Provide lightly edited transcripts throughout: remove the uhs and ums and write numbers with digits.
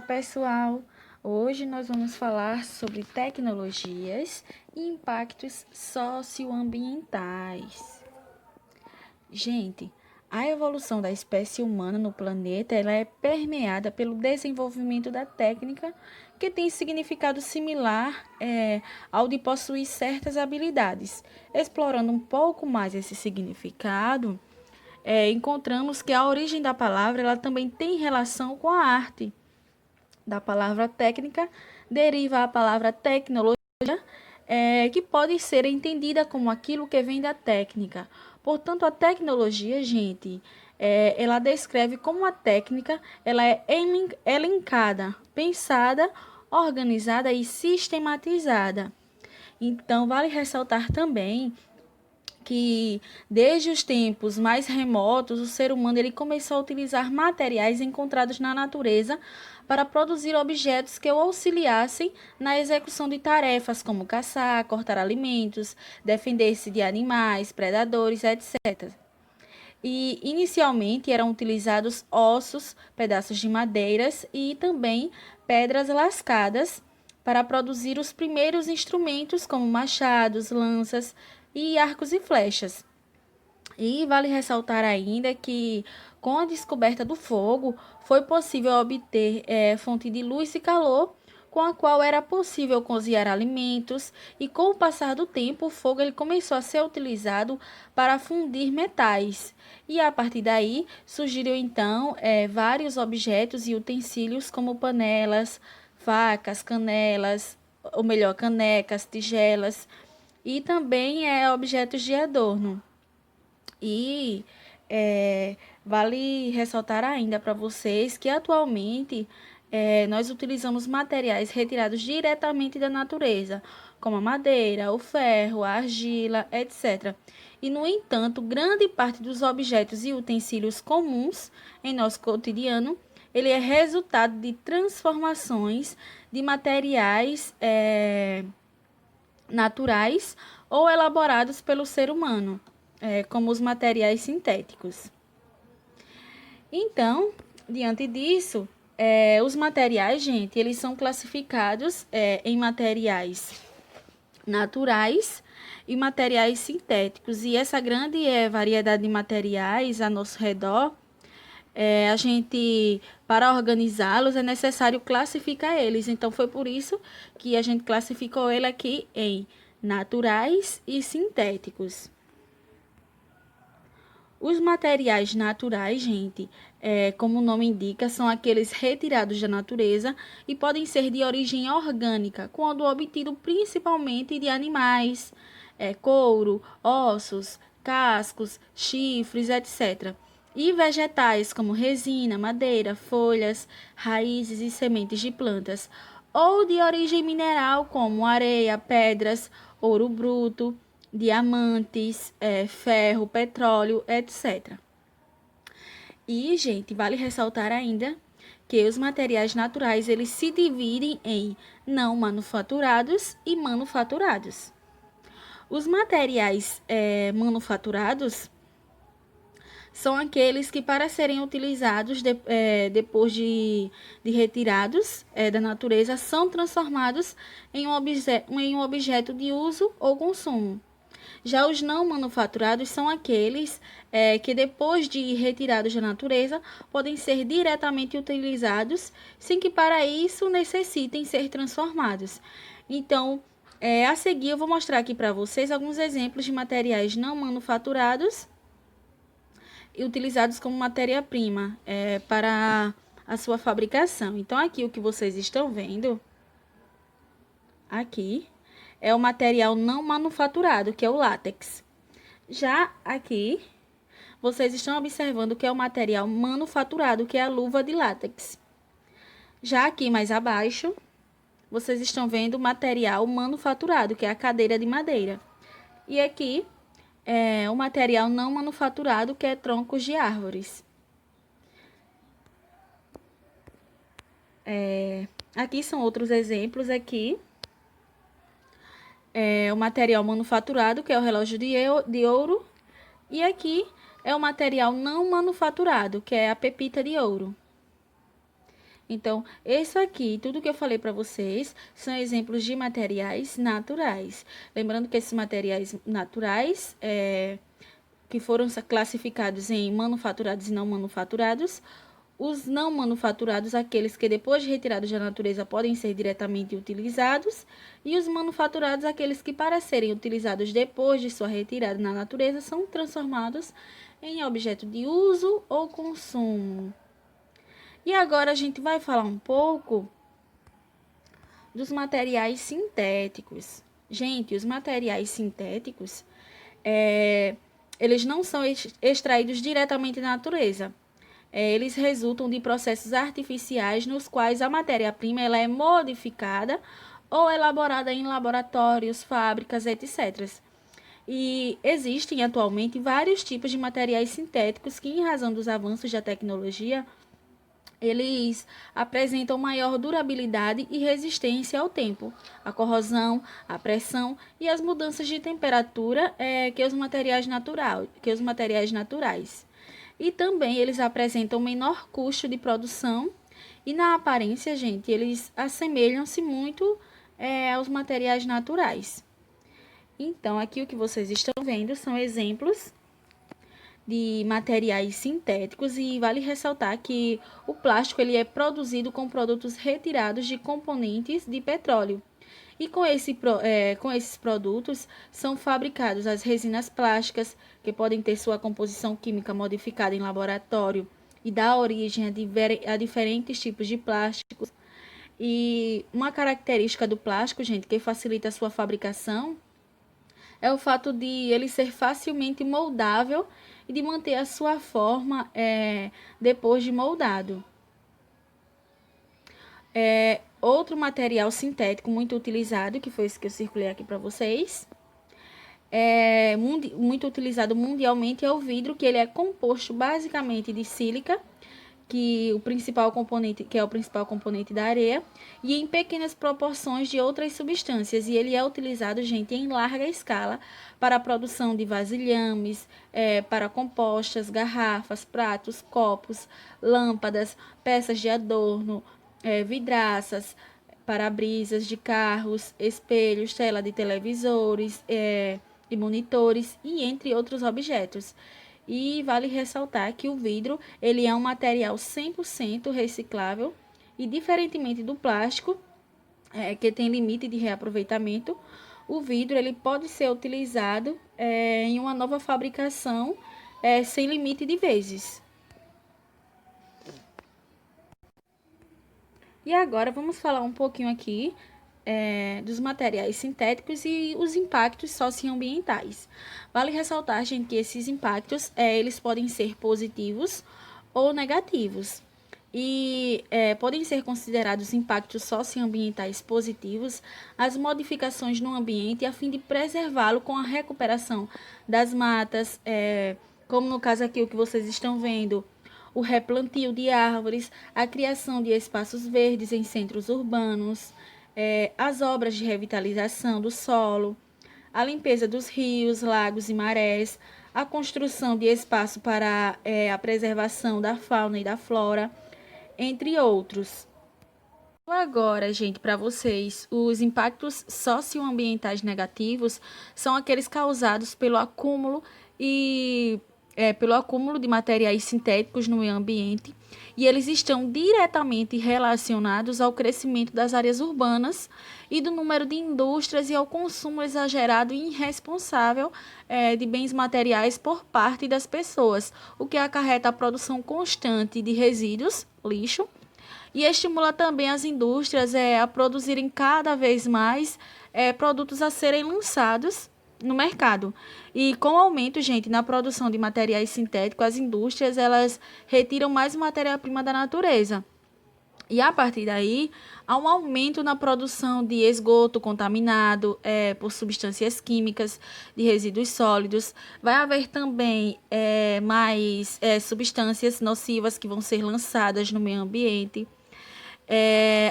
pessoal! Hoje nós vamos falar sobre tecnologias e impactos socioambientais. Gente, a evolução da espécie humana no planeta ela é permeada pelo desenvolvimento da técnica que tem significado similar ao de possuir certas habilidades. Explorando um pouco mais esse significado, encontramos que a origem da palavra ela também tem relação com a arte. Da palavra técnica deriva a palavra tecnologia, que pode ser entendida como aquilo que vem da técnica. Portanto, a tecnologia, gente, ela descreve como a técnica ela é elencada, pensada, organizada e sistematizada. Então, vale ressaltar também que desde os tempos mais remotos, o ser humano ele começou a utilizar materiais encontrados na natureza para produzir objetos que o auxiliassem na execução de tarefas como caçar, cortar alimentos, defender-se de animais, predadores, etc. E inicialmente eram utilizados ossos, pedaços de madeiras e também pedras lascadas para produzir os primeiros instrumentos como machados, lanças e arcos e flechas. E vale ressaltar ainda que, com a descoberta do fogo, foi possível obter fonte de luz e calor, com a qual era possível cozinhar alimentos, e com o passar do tempo, o fogo ele começou a ser utilizado para fundir metais. E a partir daí surgiram então vários objetos e utensílios como panelas, facas, canelas, ou melhor, canecas, tigelas, e também objetos de adorno. E vale ressaltar ainda para vocês que atualmente nós utilizamos materiais retirados diretamente da natureza, como a madeira, o ferro, a argila, etc. E, no entanto, grande parte dos objetos e utensílios comuns em nosso cotidiano, ele é resultado de transformações de materiais naturais ou elaborados pelo ser humano, como os materiais sintéticos. Então, diante disso, os materiais, gente, eles são classificados em materiais naturais e materiais sintéticos. E essa grande variedade de materiais a nosso redor, a gente, para organizá-los, é necessário classificar eles. Então, foi por isso que a gente classificou ele aqui em naturais e sintéticos. Os materiais naturais, gente, como o nome indica, são aqueles retirados da natureza e podem ser de origem orgânica, quando obtido principalmente de animais, couro, ossos, cascos, chifres, etc. E vegetais, como resina, madeira, folhas, raízes e sementes de plantas, ou de origem mineral, como areia, pedras, ouro bruto, diamantes, ferro, petróleo, etc. E, gente, vale ressaltar ainda que os materiais naturais eles se dividem em não manufaturados e manufaturados. Os materiais manufaturados são aqueles que, para serem utilizados depois de retirados da natureza, são transformados em um objeto de uso ou consumo. Já os não manufaturados são aqueles que, depois de retirados da natureza, podem ser diretamente utilizados, sem que para isso necessitem ser transformados. Então, a seguir eu vou mostrar aqui para vocês alguns exemplos de materiais não manufaturados e utilizados como matéria-prima para a sua fabricação. Então, aqui o que vocês estão vendo, aqui, é o material não manufaturado, que é o látex. Já aqui, vocês estão observando que é o material manufaturado, que é a luva de látex. Já aqui mais abaixo, vocês estão vendo o material manufaturado, que é a cadeira de madeira. E aqui, o material não manufaturado, que é troncos de árvores. Aqui são outros exemplos aqui. O material manufaturado, que é o relógio de ouro. E aqui é o material não manufaturado, que é a pepita de ouro. Então, isso aqui, tudo que eu falei para vocês, são exemplos de materiais naturais. Lembrando que esses materiais naturais, que foram classificados em manufaturados e não manufaturados, os não manufaturados, aqueles que depois de retirados da natureza podem ser diretamente utilizados, e os manufaturados, aqueles que para serem utilizados depois de sua retirada na natureza, são transformados em objeto de uso ou consumo. E agora a gente vai falar um pouco dos materiais sintéticos. Gente, os materiais sintéticos, eles não são extraídos diretamente da natureza. Eles resultam de processos artificiais nos quais a matéria-prima ela é modificada ou elaborada em laboratórios, fábricas, etc. E existem atualmente vários tipos de materiais sintéticos que, em razão dos avanços da tecnologia, eles apresentam maior durabilidade e resistência ao tempo, à corrosão, à pressão e às mudanças de temperatura que os materiais naturais. E também eles apresentam menor custo de produção e na aparência, gente, eles assemelham-se muito aos materiais naturais. Então, aqui o que vocês estão vendo são exemplos de materiais sintéticos e vale ressaltar que o plástico ele é produzido com produtos retirados de componentes de petróleo. E com esses produtos são fabricados as resinas plásticas, que podem ter sua composição química modificada em laboratório e dar origem a diferentes tipos de plásticos. E uma característica do plástico, gente, que facilita a sua fabricação é o fato de ele ser facilmente moldável e de manter a sua forma depois de moldado. Outro material sintético muito utilizado, que foi esse que eu circulei aqui para vocês, muito utilizado mundialmente, é o vidro, que ele é composto basicamente de sílica, que é o principal componente da areia, e em pequenas proporções de outras substâncias. E ele é utilizado, gente, em larga escala para a produção de vasilhames, para compostas, garrafas, pratos, copos, lâmpadas, peças de adorno, vidraças, para-brisas de carros, espelhos, tela de televisores e monitores, e entre outros objetos. E vale ressaltar que o vidro ele é um material 100% reciclável e, diferentemente do plástico, que tem limite de reaproveitamento, o vidro ele pode ser utilizado em uma nova fabricação sem limite de vezes. E agora vamos falar um pouquinho aqui dos materiais sintéticos e os impactos socioambientais. Vale ressaltar, gente, que esses impactos eles podem ser positivos ou negativos. E podem ser considerados impactos socioambientais positivos as modificações no ambiente a fim de preservá-lo com a recuperação das matas, como no caso aqui o que vocês estão vendo, o replantio de árvores, a criação de espaços verdes em centros urbanos, as obras de revitalização do solo, a limpeza dos rios, lagos e marés, a construção de espaço para a preservação da fauna e da flora, entre outros. Agora, gente, para vocês, os impactos socioambientais negativos são aqueles causados pelo acúmulo de materiais sintéticos no meio ambiente, e eles estão diretamente relacionados ao crescimento das áreas urbanas e do número de indústrias e ao consumo exagerado e irresponsável de bens materiais por parte das pessoas, o que acarreta a produção constante de resíduos, lixo, e estimula também as indústrias a produzirem cada vez mais produtos a serem lançados no mercado. E com o aumento, gente, na produção de materiais sintéticos, as indústrias elas retiram mais matéria-prima da natureza. E a partir daí, há um aumento na produção de esgoto contaminado por substâncias químicas, de resíduos sólidos. Vai haver também mais substâncias nocivas que vão ser lançadas no meio ambiente.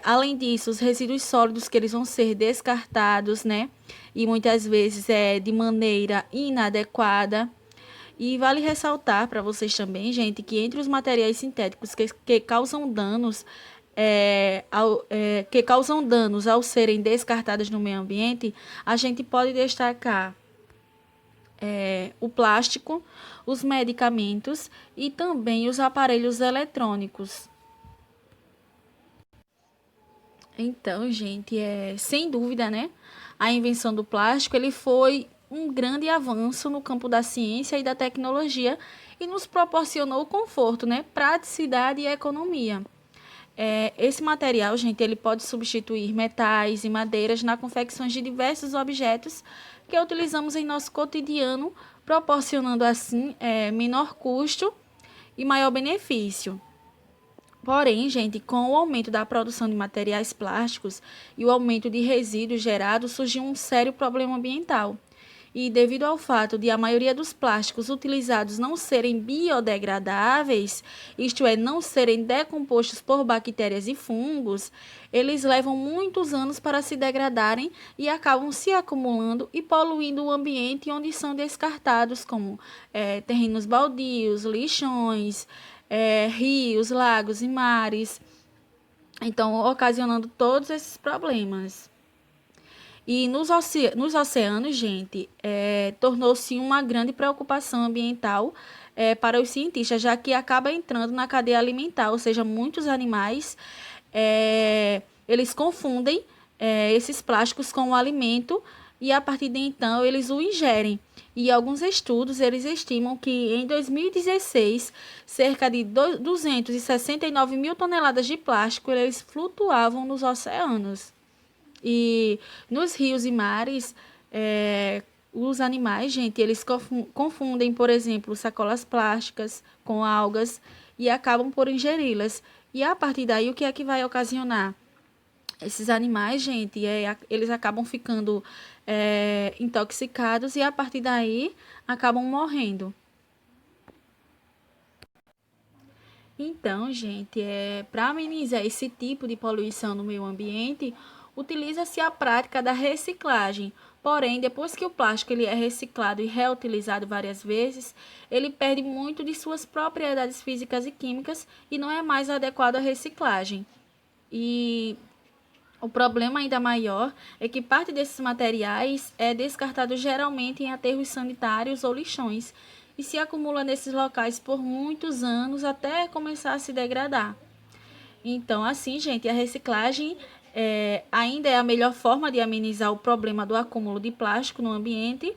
Além disso, os resíduos sólidos que eles vão ser descartados, né? E muitas vezes de maneira inadequada. E vale ressaltar para vocês também, gente, que entre os materiais sintéticos que causam danos que causam danos ao serem descartadas no meio ambiente, a gente pode destacar o plástico, os medicamentos e também os aparelhos eletrônicos. Então, gente, sem dúvida, né? A invenção do plástico ele foi um grande avanço no campo da ciência e da tecnologia e nos proporcionou conforto, né? Praticidade e economia. Esse material, gente, ele pode substituir metais e madeiras na confecção de diversos objetos que utilizamos em nosso cotidiano, proporcionando assim menor custo e maior benefício. Porém, gente, com o aumento da produção de materiais plásticos e o aumento de resíduos gerados, surgiu um sério problema ambiental. E devido ao fato de a maioria dos plásticos utilizados não serem biodegradáveis, isto é, não serem decompostos por bactérias e fungos, eles levam muitos anos para se degradarem e acabam se acumulando e poluindo o ambiente onde são descartados, como terrenos baldios, lixões, rios, lagos e mares. Então, ocasionando todos esses problemas. E nos oceanos, gente, tornou-se uma grande preocupação ambiental para os cientistas, já que acaba entrando na cadeia alimentar, ou seja, muitos animais eles confundem esses plásticos com o alimento e a partir de então eles o ingerem. E alguns estudos eles estimam que em 2016 cerca de 269 mil toneladas de plástico eles flutuavam nos oceanos. E nos rios e mares, os animais, gente, eles confundem, por exemplo, sacolas plásticas com algas e acabam por ingeri-las. E a partir daí, o que é que vai ocasionar? Esses animais, gente, eles acabam ficando intoxicados e a partir daí acabam morrendo. Então, gente, para amenizar esse tipo de poluição no meio ambiente, utiliza-se a prática da reciclagem. Porém, depois que o plástico ele é reciclado e reutilizado várias vezes, ele perde muito de suas propriedades físicas e químicas e não é mais adequado à reciclagem. E o problema ainda maior é que parte desses materiais é descartado geralmente em aterros sanitários ou lixões e se acumula nesses locais por muitos anos até começar a se degradar. Então, assim, gente, a reciclagem ainda é a melhor forma de amenizar o problema do acúmulo de plástico no ambiente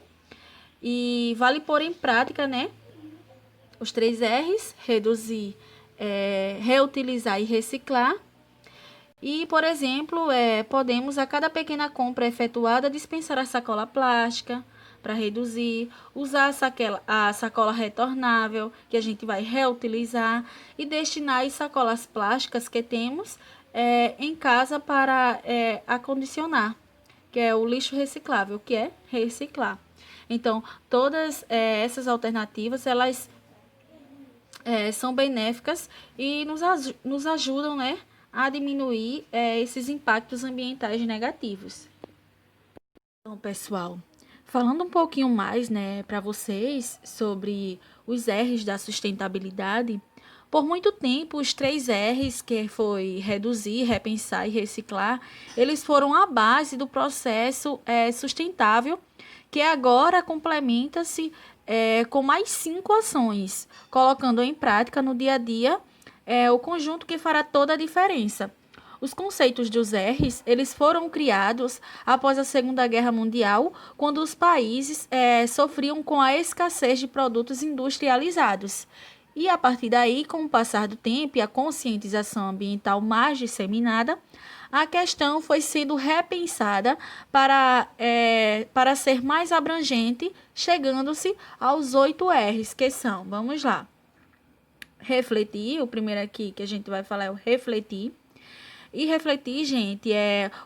e vale pôr em prática, né, os 3 R's: reduzir, reutilizar e reciclar. E, por exemplo, podemos, a cada pequena compra efetuada, dispensar a sacola plástica para reduzir, usar a sacola retornável, que a gente vai reutilizar, e destinar as sacolas plásticas que temos em casa para acondicionar, que é o lixo reciclável, que é reciclar. Então, todas essas alternativas, elas são benéficas e nos ajudam, né, a diminuir esses impactos ambientais negativos. Então, pessoal, falando um pouquinho mais, né, para vocês sobre os R's da sustentabilidade, por muito tempo os 3 R's, que foi reduzir, repensar e reciclar, eles foram a base do processo sustentável, que agora complementa-se com mais 5 ações, colocando em prática no dia a dia o conjunto que fará toda a diferença. Os conceitos dos R's, eles foram criados após a Segunda Guerra Mundial, quando os países sofriam com a escassez de produtos industrializados. E a partir daí, com o passar do tempo e a conscientização ambiental mais disseminada, a questão foi sendo repensada para ser mais abrangente, chegando-se aos 8 R's, que são, vamos lá, refletir, o primeiro aqui que a gente vai falar é o refletir. E refletir, gente,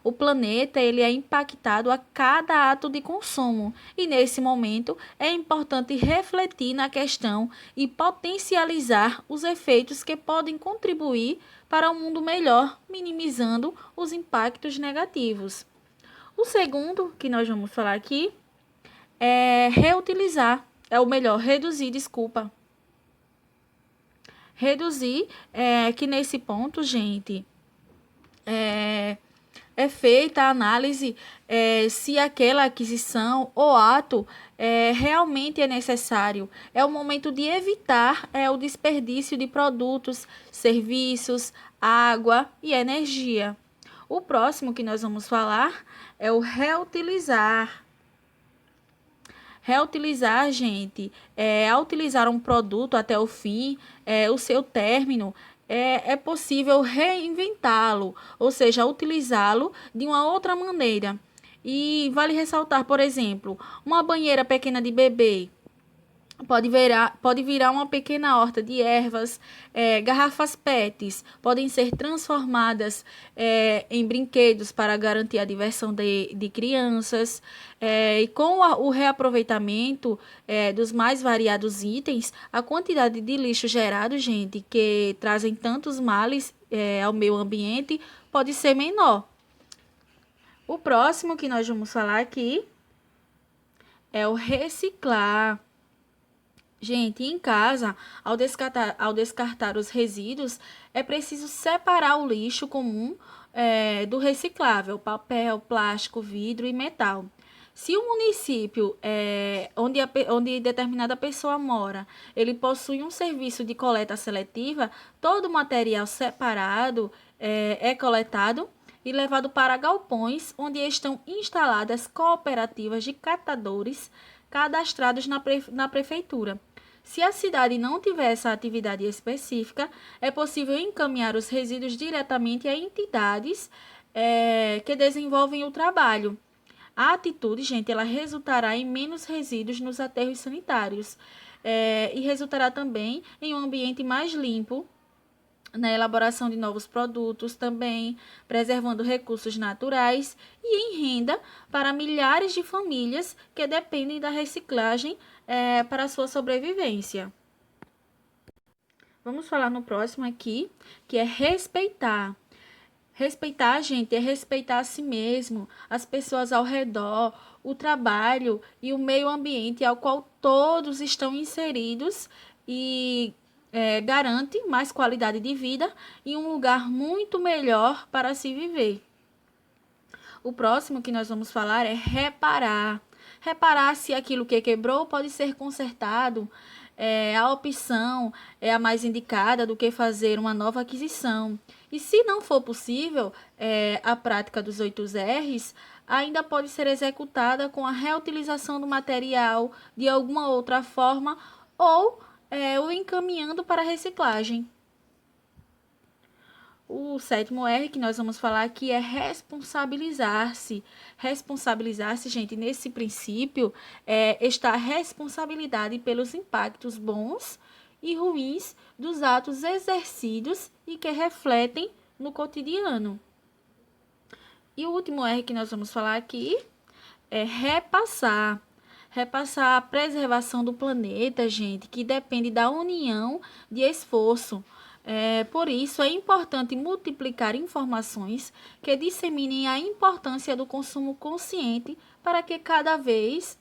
o planeta ele é impactado a cada ato de consumo. E nesse momento é importante refletir na questão e potencializar os efeitos que podem contribuir para um mundo melhor, minimizando os impactos negativos. O segundo que nós vamos falar aqui é reutilizar, reduzir, desculpa. Reduzir, que nesse ponto, gente, é feita a análise se aquela aquisição ou ato realmente é necessário. É o momento de evitar o desperdício de produtos, serviços, água e energia. O próximo que nós vamos falar é o reutilizar. Reutilizar, gente, ao utilizar um produto até o fim, o seu término, é possível reinventá-lo, ou seja, utilizá-lo de uma outra maneira. E vale ressaltar, por exemplo, uma banheira pequena de bebê. Pode virar uma pequena horta de ervas, garrafas PETs podem ser transformadas em brinquedos para garantir a diversão de crianças. E com o reaproveitamento dos mais variados itens, a quantidade de lixo gerado, gente, que trazem tantos males ao meio ambiente, pode ser menor. O próximo que nós vamos falar aqui é o reciclar. Gente, em casa, ao descartar os resíduos, é preciso separar o lixo comum do reciclável, papel, plástico, vidro e metal. Se o município onde determinada pessoa mora, ele possui um serviço de coleta seletiva, todo o material separado é coletado e levado para galpões, onde estão instaladas cooperativas de catadores cadastrados na prefeitura. Se a cidade não tiver essa atividade específica, é possível encaminhar os resíduos diretamente a entidades que desenvolvem o trabalho. A atitude, gente, ela resultará em menos resíduos nos aterros sanitários e resultará também em um ambiente mais limpo, na elaboração de novos produtos também, preservando recursos naturais e em renda para milhares de famílias que dependem da reciclagem para a sua sobrevivência. Vamos falar no próximo aqui, que é respeitar. Respeitar, gente, é respeitar a si mesmo, as pessoas ao redor, o trabalho e o meio ambiente ao qual todos estão inseridos e garante mais qualidade de vida e um lugar muito melhor para se viver. O próximo que nós vamos falar é reparar. Reparar se aquilo que quebrou pode ser consertado. A opção é a mais indicada do que fazer uma nova aquisição. E se não for possível, a prática dos 8 R's ainda pode ser executada com a reutilização do material de alguma outra forma ou o encaminhando para a reciclagem. O sétimo R que nós vamos falar aqui é responsabilizar-se. Responsabilizar-se, gente, nesse princípio está a responsabilidade pelos impactos bons e ruins dos atos exercidos e que refletem no cotidiano. E o último R que nós vamos falar aqui é repassar. Repassar a preservação do planeta, gente, que depende da união de esforço. Por isso, é importante multiplicar informações que disseminem a importância do consumo consciente para que cada vez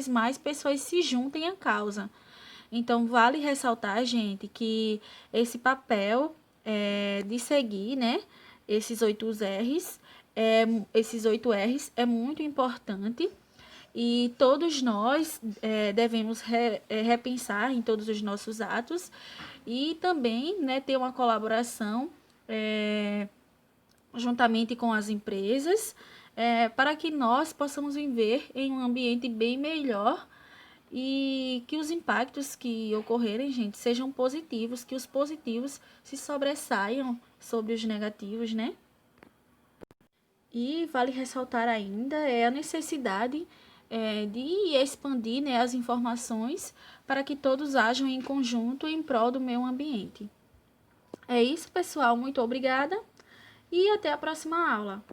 mais pessoas se juntem à causa. Então, vale ressaltar, gente, que esse papel de seguir, né, esses 8 R's, é muito importante. E todos nós devemos repensar em todos os nossos atos e também, né, ter uma colaboração juntamente com as empresas para que nós possamos viver em um ambiente bem melhor e que os impactos que ocorrerem, gente, sejam positivos, que os positivos se sobressaiam sobre os negativos, né? E vale ressaltar ainda a necessidade de expandir, né, as informações para que todos ajam em conjunto em prol do meio ambiente. É isso, pessoal. Muito obrigada e até a próxima aula.